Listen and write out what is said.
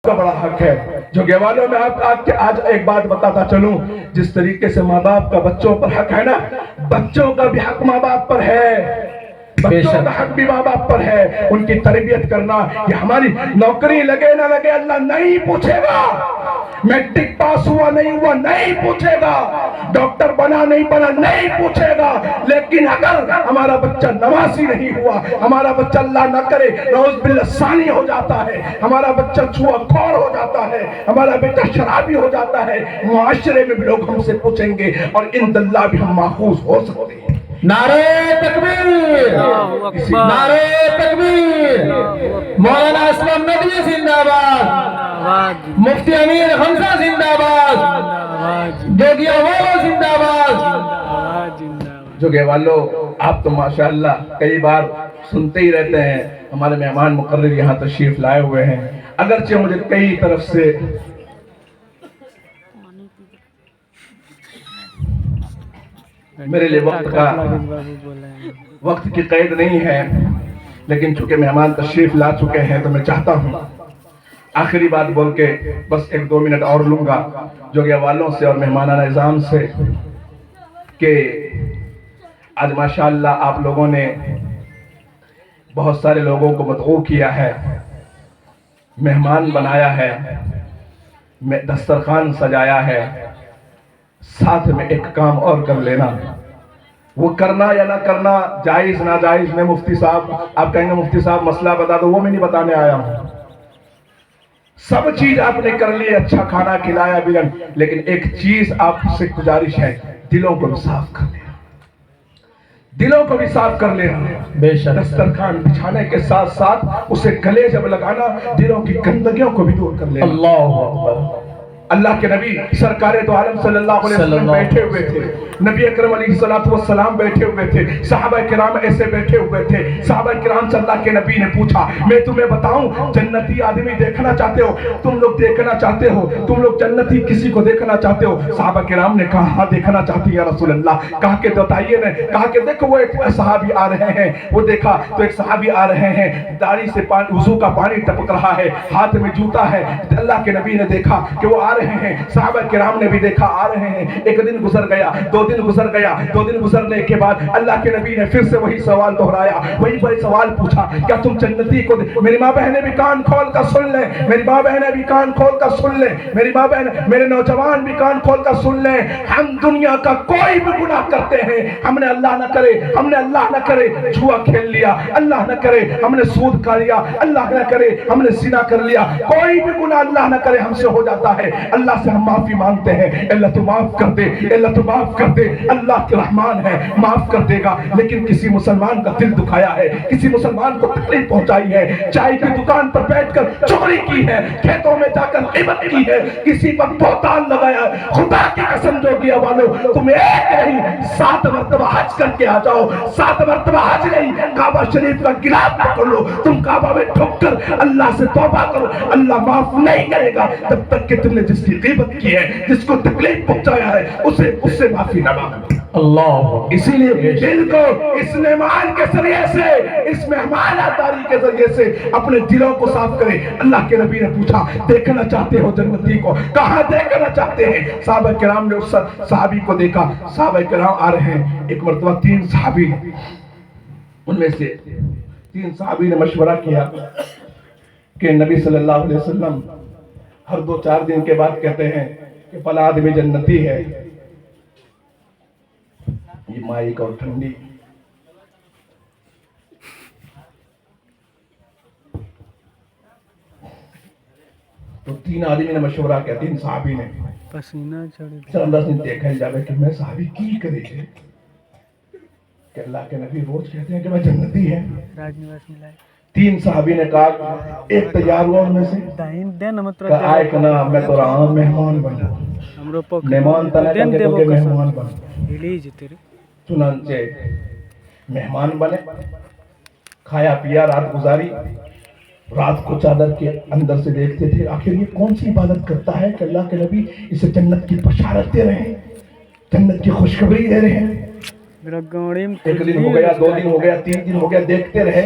کا بڑا حق ہے. جھگے والوں میں آج ایک بات بتاتا چلوں، جس طریقے سے ماں باپ کا بچوں پر حق ہے نا، بچوں کا بھی حق ماں باپ پر ہے. بچوں کا حق بھی ماں باپ پر ہے. ان کی تربیت کرنا، یہ ہماری نوکری لگے نہ لگے اللہ نہیں پوچھے گا. میٹرک پاس ہوا نہیں ہوا نہیں پوچھے گا. ڈاکٹر بنا نہیں بنا نہیں پوچھے گا. لیکن اگر ہمارا بچہ نمازی نہیں ہوا، ہمارا بچہ اللہ نہ کرے نعوذ باللہ ثانی ہو جاتا ہے، ہمارا بچہ جوا خور ہو جاتا ہے، ہمارا بیٹا شرابی ہو جاتا ہے، معاشرے میں بھی لوگ ہم سے پوچھیں گے اور عند اللہ بھی ہم محفوظ ہو سکتے ہیں. نعرہ تکبیر، نعرہ تکبیر. مولانا اسلم ندوی زندہ باد، مفتی امیر حمزہ زندہ باد، جوگیا والو زندہ باد. جھگے والو، آپ تو ماشاءاللہ کئی بار سنتے ہی رہتے ہیں. ہمارے مہمان مقرر یہاں تشریف لائے ہوئے ہیں. اگرچہ مجھے کئی طرف سے میرے لیے وقت کی قید نہیں ہے، لیکن چونکہ مہمان تشریف لا چکے ہیں تو میں چاہتا ہوں آخری بات بول کے بس 1-2 منٹ اور لوں گا جوگیا والوں سے اور مہمانان نظام سے کہ آج ماشاءاللہ آپ لوگوں نے بہت سارے لوگوں کو مدعو کیا ہے، مہمان بنایا ہے، دسترخوان سجایا ہے. ساتھ میں ایک کام اور کر لینا، وہ کرنا یا نہ کرنا، جائز ناجائز میں مفتی صاحب آپ کہیں گے مفتی صاحب مسئلہ بتا دو، وہ میں نہیں بتانے آیا ہوں. سب چیز آپ نے کر لی، اچھا کھانا کھلایا بھی، لیکن ایک چیز آپ سے گزارش ہے، دلوں کو بھی صاف کر لینا. دلوں کو بھی صاف کر لینا. بے شک دسترخوان بچھانے کے ساتھ ساتھ اسے گلے جب لگانا، دلوں کی گندگیوں کو بھی دور کر لینا. اللہ اکبر. اللہ کے نبی سرکار دو عالم صلی اللہ علیہ وسلم بیٹھے ہوئے تھے، نبی اکرم علیہ السلام بیٹھے ہوئے تھے، صحابہ کرام ایسے بیٹھے ہوئے تھے. صحابہ کرام سے اللہ کے نبی نے پوچھا، میں تمہیں بتاؤں جنتی آدمی دیکھنا چاہتے ہو؟ تم لوگ دیکھنا چاہتے ہو؟ تم لوگ جنتی کسی کو دیکھنا چاہتے ہو؟ صحابہ کرام نے کہا ہاں دیکھنا چاہتی یا رسول اللہ. کہا کہ بتائیے نا. کہا کہ دیکھو وہ ایک صحابی آ رہے ہیں. وہ دیکھا تو ایک صحابی آ رہے ہیں، داڑھی سے وضو کا پانی ٹپک رہا ہے، ہاتھ میں جوتا ہے. اللہ کے نبی نے دیکھا کہ وہ آ رہے ہیں، صحابہ کرام نے بھی دیکھا آ رہے ہیں. 1 دن گزر گیا، 2 دن گزر گیا. 2 دن گزرنے کے بعد اللہ کے نبی نے پھر سے وہی سوال دہرایا، وہی سوال پوچھا، کیا تم جنتی کو میری ماں بہنیں بھی کان کھول کر سن لیں، میری ماں بہنیں بھی کان کھول کر سن لیں، میری ماں بہن میرے نوجوان بھی کان کھول کر سن لیں. ہم دنیا کا کوئی بھی گناہ کرتے ہیں، ہم نے اللہ اللہ نہ کرے جوا کھیل لیا، اللہ نہ کرے ہم نے سود کھا لیا، اللہ نہ کرے ہم نے زنا کر لیا، کوئی بھی گناہ اللہ نہ کرے ہم سے ہو جاتا ہے. اللہ سے ہم معافی مانگتے ہیں، اللہ تو معاف کر دے، اللہ تو معاف کر دے. اللہ کے رحمان ہے، معاف کر دے گا. لیکن کسی مسلمان کا دل دکھایا ہے، کسی مسلمان کو تکلیف پہنچائی ہے، چائے کی دکان پر بیٹھ کر چغلی کی ہے، کھیتوں میں جا کر غیبت کی ہے، کسی پر بہتان لگایا ہے. خدا کی قسم جوگیا والو، تم ایک نہیں 7 مرتبہ حج کر کے آ جاؤ. 7 مرتبہ حج نہیں، کعبہ شریف کا گلاف پکڑ لو، تم کعبہ میں ٹھک کر اللہ سے توبہ کرو. اللہ معاف نہیں کرے گا جب تک کہ تم نے جس کی غیبت کی ہے، جس کو تکلیف پہنچایا ہے، اس سے معافی نہ مانگو. اللہ. اسی لیے دل کو اس مہمان کے ذریعے سے، اس مہمانداری کے ذریعے سے اپنے دلوں کو صاف کرے. اللہ کے نبی نے پوچھا دیکھنا چاہتے ہو جنتی کو؟ کہاں دیکھنا چاہتے ہیں؟ صحابہ کرام نے اس صحابی کو دیکھا. صحابہ کرام آ رہے ہیں. ایک مرتبہ 3 صحابی، ان میں سے 3 صحابی نے مشورہ کیا کہ نبی صلی اللہ علیہ وسلم ہر 2-4 دن کے بعد کہتے ہیں کہ فلاں آدمی جنتی ہے. یہ مائک اور ٹھنڈی تو 3 آدمی نے مشورہ کیا، 3 صحابی نے پسینہ چڑھ سر اللہ سے دیکھا جاوے کہ میں صحابی کی کرے چھے کہ اللہ کے نبی روز کہتے ہیں کہ میں جنتی ہے. راج نواس ملائے 3 صحابی نے کہا، ایک تیار ہوا ان میں سے دائن دین مطلب کہ آئے کنا میں تو رہا مہمان بنا، ہمرو پاک مہمان تنہ دین کہ دیبو تو کہ قسم مہمان بنا. ہلی جی تیرے چنانچہ مہمان بنے، کھایا پیا، رات گزاری. رات کو چادر کے اندر سے دیکھتے تھے آخر یہ کون سی عبادت کرتا ہے کہ اللہ کے نبی اسے جنت کی بشارت دے رہے ہیں، جنت کی خوشخبری دے رہے ہیں. میرا گاڑی میں 1 دن ہو گیا، 2 دن ہو گیا، 3 دن ہو گیا، دیکھتے رہے.